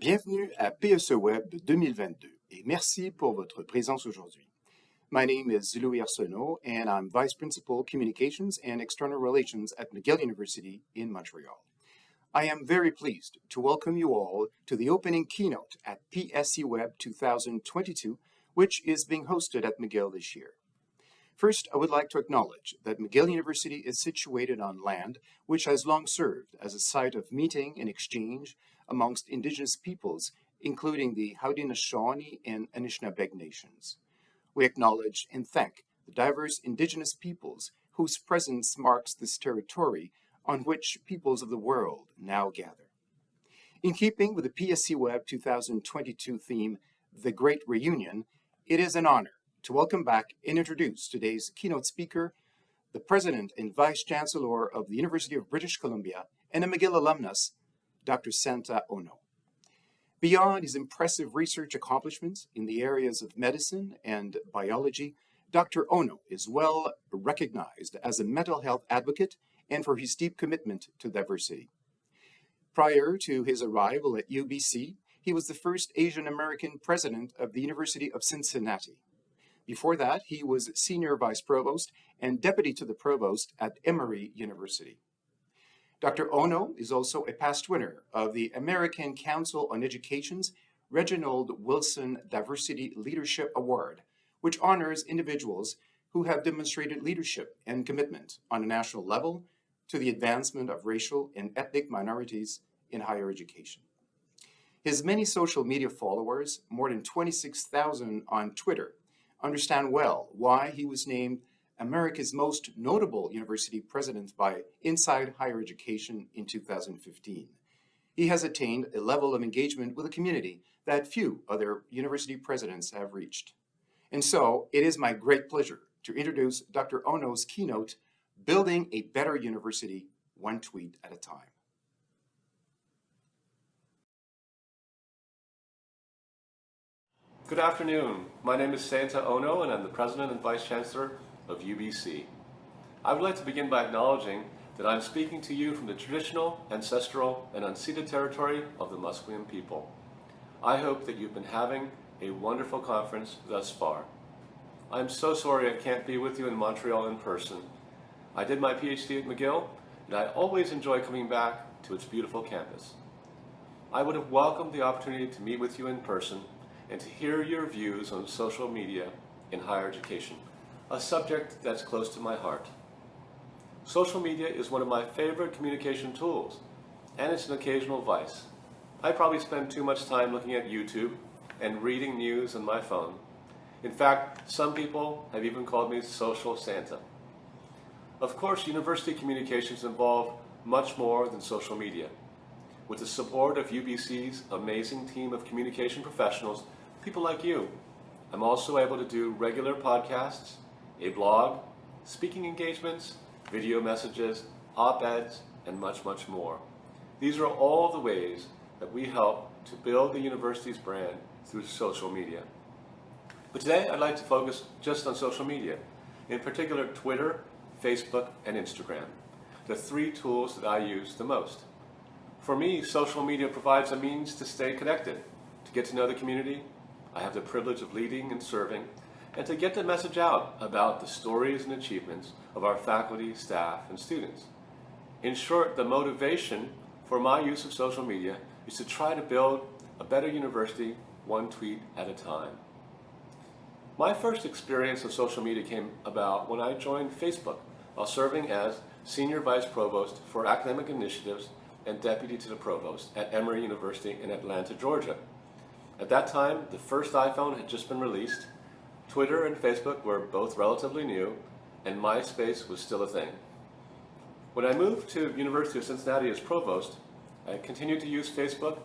Bienvenue à PSE Web 2022 et merci pour votre présence aujourd'hui. My name is Louis Arsenault and I'm Vice Principal Communications and External Relations at McGill University in Montreal. I am very pleased to welcome you all to the opening keynote at PSE Web 2022, which is being hosted at McGill this year. First, I would like to acknowledge that McGill University is situated on land which has long served as a site of meeting and exchange amongst Indigenous peoples, including the Haudenosaunee and Anishinaabeg nations. We acknowledge and thank the diverse Indigenous peoples whose presence marks this territory on which peoples of the world now gather. In keeping with the PSE Web 2022 theme, The Great Reunion, it is an honor to welcome back and introduce today's keynote speaker, the President and Vice Chancellor of the University of British Columbia and a McGill alumnus, Dr. Santa Ono. Beyond his impressive research accomplishments in the areas of medicine and biology, Dr. Ono is well recognized as a mental health advocate and for his deep commitment to diversity. Prior to his arrival at UBC, he was the first Asian American president of the University of Cincinnati. Before that, he was Senior Vice Provost and Deputy to the Provost at Emory University. Dr. Ono is also a past winner of the American Council on Education's Reginald Wilson Diversity Leadership Award, which honors individuals who have demonstrated leadership and commitment on a national level to the advancement of racial and ethnic minorities in higher education. His many social media followers, more than 26,000 on Twitter, understand well why he was named America's most notable university president by Inside Higher Education in 2015. He has attained a level of engagement with the community that few other university presidents have reached. And so it is my great pleasure to introduce Dr. Ono's keynote, Building a Better University, One Tweet at a Time. Good afternoon. My name is Santa Ono, and I'm the President and Vice Chancellor of UBC. I would like to begin by acknowledging that I'm speaking to you from the traditional, ancestral, and unceded territory of the Musqueam people. I hope that you've been having a wonderful conference thus far. I'm so sorry I can't be with you in Montreal in person. I did my PhD at McGill, and I always enjoy coming back to its beautiful campus. I would have welcomed the opportunity to meet with you in person and to hear your views on social media in higher education, a subject that's close to my heart. Social media is one of my favorite communication tools, and it's an occasional vice. I probably spend too much time looking at YouTube and reading news on my phone. In fact, some people have even called me Social Santa. Of course, university communications involve much more than social media. With the support of UBC's amazing team of communication professionals, people like you, I'm also able to do regular podcasts, a blog, speaking engagements, video messages, op-eds, and much, much more. These are all the ways that we help to build the university's brand through social media. But today I'd like to focus just on social media, in particular Twitter, Facebook, and Instagram, the three tools that I use the most. For me, social media provides a means to stay connected, to get to know the community. I have the privilege of leading and serving, and to get the message out about the stories and achievements of our faculty, staff, and students. In short, the motivation for my use of social media is to try to build a better university one tweet at a time. My first experience of social media came about when I joined Facebook while serving as Senior Vice Provost for Academic Initiatives and Deputy to the Provost at Emory University in Atlanta, Georgia. At that time, the first iPhone had just been released, Twitter and Facebook were both relatively new, and MySpace was still a thing. When I moved to University of Cincinnati as Provost, I continued to use Facebook.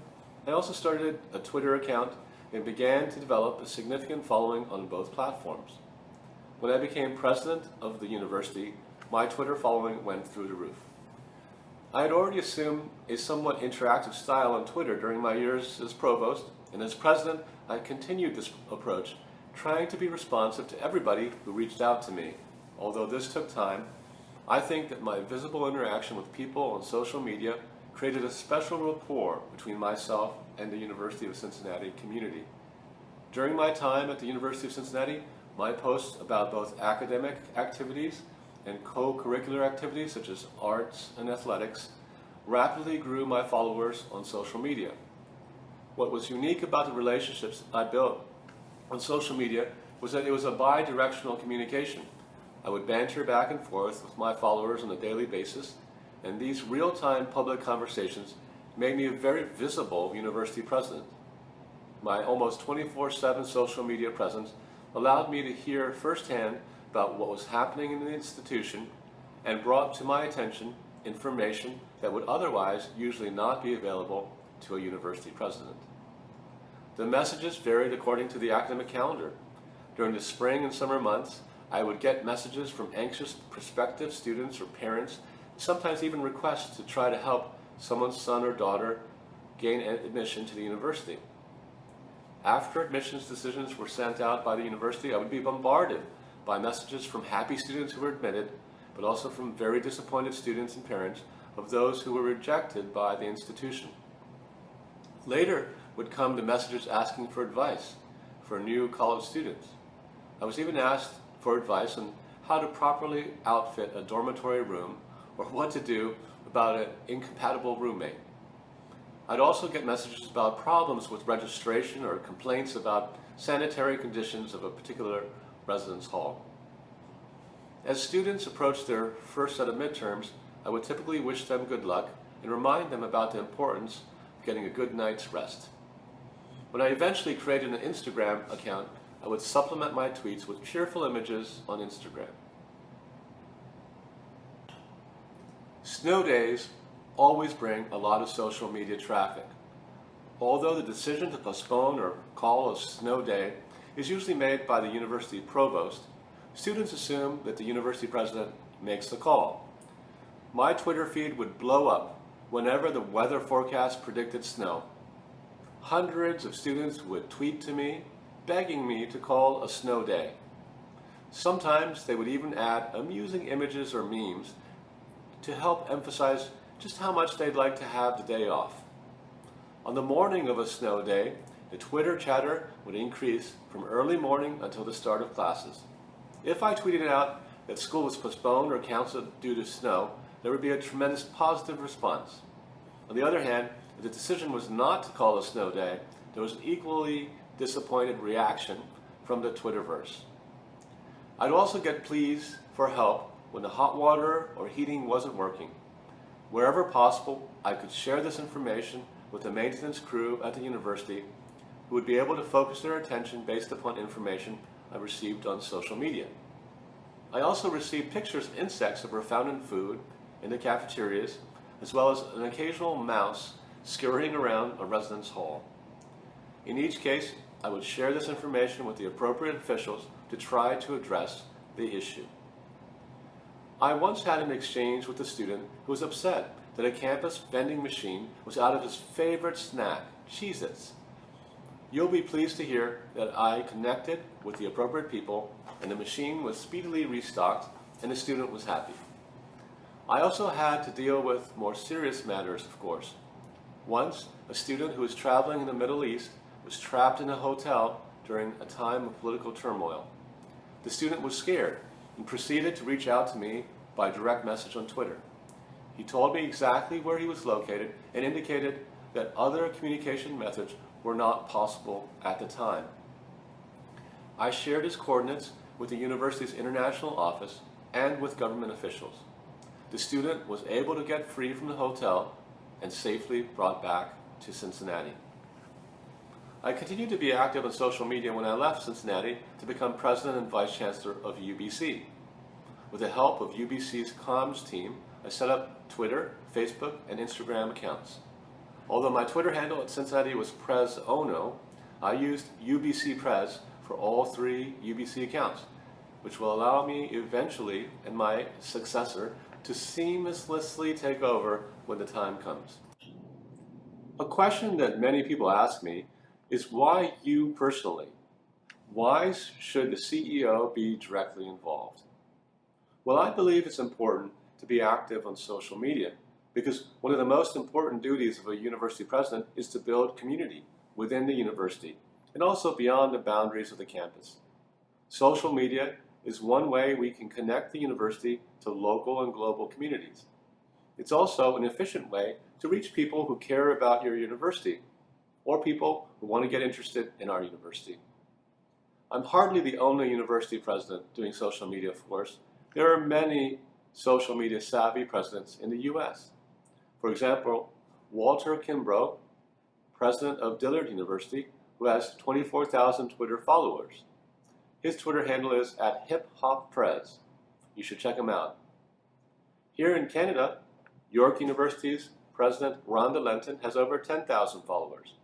I also started a Twitter account and began to develop a significant following on both platforms. When I became president of the university, my Twitter following went through the roof. I had already assumed a somewhat interactive style on Twitter during my years as provost, and as president, I continued this approach, trying to be responsive to everybody who reached out to me. Although this took time, I think that my visible interaction with people on social media created a special rapport between myself and the University of Cincinnati community. During my time at the University of Cincinnati, my posts about both academic activities and co-curricular activities such as arts and athletics rapidly grew my followers on social media. What was unique about the relationships I built on social media was that it was a bi-directional communication. I would banter back and forth with my followers on a daily basis, and these real-time public conversations made me a very visible university president. My almost 24/7 social media presence allowed me to hear firsthand about what was happening in the institution and brought to my attention information that would otherwise usually not be available to a university president. The messages varied according to the academic calendar. During the spring and summer months, I would get messages from anxious prospective students or parents, sometimes even requests to try to help someone's son or daughter gain admission to the university. After admissions decisions were sent out by the university, I would be bombarded by messages from happy students who were admitted, but also from very disappointed students and parents of those who were rejected by the institution. Later would come the messages asking for advice for new college students. I was even asked for advice on how to properly outfit a dormitory room or what to do about an incompatible roommate. I'd also get messages about problems with registration or complaints about sanitary conditions of a particular residence hall. As students approached their first set of midterms, I would typically wish them good luck and remind them about the importance of getting a good night's rest. When I eventually created an Instagram account, I would supplement my tweets with cheerful images on Instagram. Snow days always bring a lot of social media traffic. Although the decision to postpone or call a snow day is usually made by the university provost, students assume that the university president makes the call. My Twitter feed would blow up whenever the weather forecast predicted snow. Hundreds of students would tweet to me, begging me to call a snow day. Sometimes they would even add amusing images or memes to help emphasize just how much they'd like to have the day off. On the morning of a snow day, the Twitter chatter would increase from early morning until the start of classes. If I tweeted out that school was postponed or canceled due to snow, there would be a tremendous positive response. On the other hand, if the decision was not to call a snow day, there was an equally disappointed reaction from the Twitterverse. I'd also get pleas for help when the hot water or heating wasn't working. Wherever possible, I could share this information with the maintenance crew at the university, who would be able to focus their attention based upon information I received on social media. I also received pictures of insects that were found in food in the cafeterias, as well as an occasional mouse scurrying around a residence hall. In each case, I would share this information with the appropriate officials to try to address the issue. I once had an exchange with a student who was upset that a campus vending machine was out of his favorite snack, Cheez-Its. You'll be pleased to hear that I connected with the appropriate people and the machine was speedily restocked and the student was happy. I also had to deal with more serious matters, of course. Once, a student who was traveling in the Middle East was trapped in a hotel during a time of political turmoil. The student was scared and proceeded to reach out to me by direct message on Twitter. He told me exactly where he was located and indicated that other communication methods were not possible at the time. I shared his coordinates with the university's international office and with government officials. The student was able to get free from the hotel and safely brought back to Cincinnati. I continued to be active on social media when I left Cincinnati to become president and vice chancellor of UBC. With the help of UBC's comms team, I set up Twitter, Facebook, and Instagram accounts. Although my Twitter handle at Cincinnati was Prez Ono, I used UBC Prez for all three UBC accounts, which will allow me eventually and my successor to seamlessly take over when the time comes. A question that many people ask me is why you personally? Why should the CEO be directly involved? Well, I believe it's important to be active on social media because one of the most important duties of a university president is to build community within the university and also beyond the boundaries of the campus. Social media is one way we can connect the university to local and global communities. It's also an efficient way to reach people who care about your university or people who want to get interested in our university. I'm hardly the only university president doing social media, of course. There are many social media savvy presidents in the US. For example, Walter Kimbrough, president of Dillard University, who has 24,000 Twitter followers. His Twitter handle is @HipHopPrez. You should check him out. Here in Canada, York University's President Rhonda Lenton has over 10,000 followers.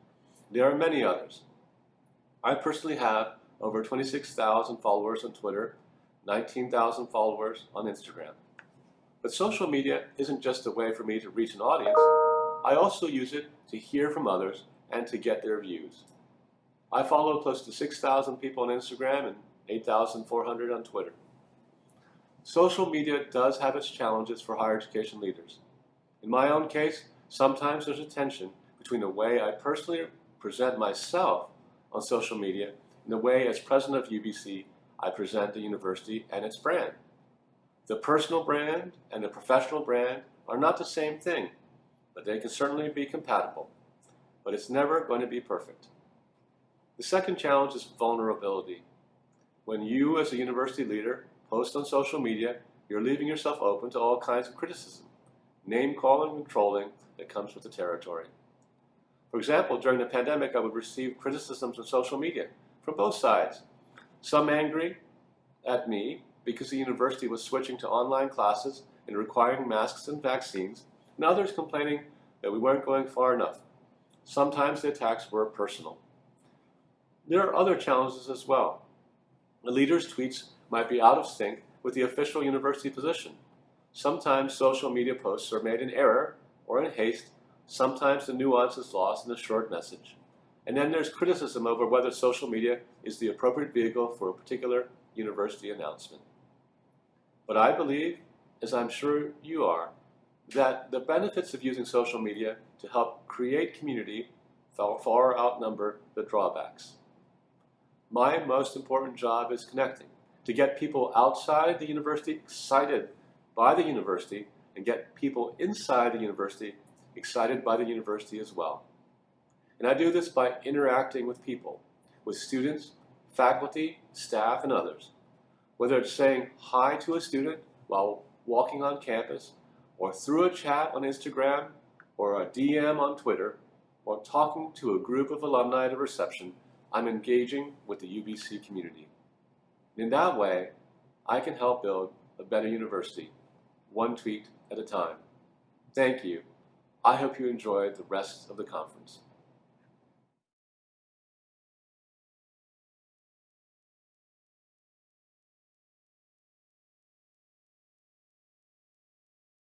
There are many others. I personally have over 26,000 followers on Twitter, 19,000 followers on Instagram. But social media isn't just a way for me to reach an audience. I also use it to hear from others and to get their views. I follow close to 6,000 people on Instagram and 8,400 on Twitter. Social media does have its challenges for higher education leaders. In my own case, sometimes there's a tension between the way I personally present myself on social media and the way, as president of UBC, I present the university and its brand. The personal brand and the professional brand are not the same thing, but they can certainly be compatible. But it's never going to be perfect. The second challenge is vulnerability. When you, as a university leader, post on social media, you're leaving yourself open to all kinds of criticism, name-calling and trolling that comes with the territory. For example, during the pandemic, I would receive criticisms on social media from both sides. Some angry at me because the university was switching to online classes and requiring masks and vaccines, and others complaining that we weren't going far enough. Sometimes the attacks were personal. There are other challenges as well. The leader's tweets might be out of sync with the official university position. Sometimes social media posts are made in error or in haste. Sometimes the nuance is lost in the short message. And then there's criticism over whether social media is the appropriate vehicle for a particular university announcement. But I believe, as I'm sure you are, that the benefits of using social media to help create community far outnumber the drawbacks. My most important job is connecting, to get people outside the university excited by the university and get people inside the university excited by the university as well. And I do this by interacting with people, with students, faculty, staff, and others. Whether it's saying hi to a student while walking on campus, or through a chat on Instagram, or a DM on Twitter, or talking to a group of alumni at a reception, I'm engaging with the UBC community. In that way, I can help build a better university, one tweet at a time. Thank you. I hope you enjoyed the rest of the conference.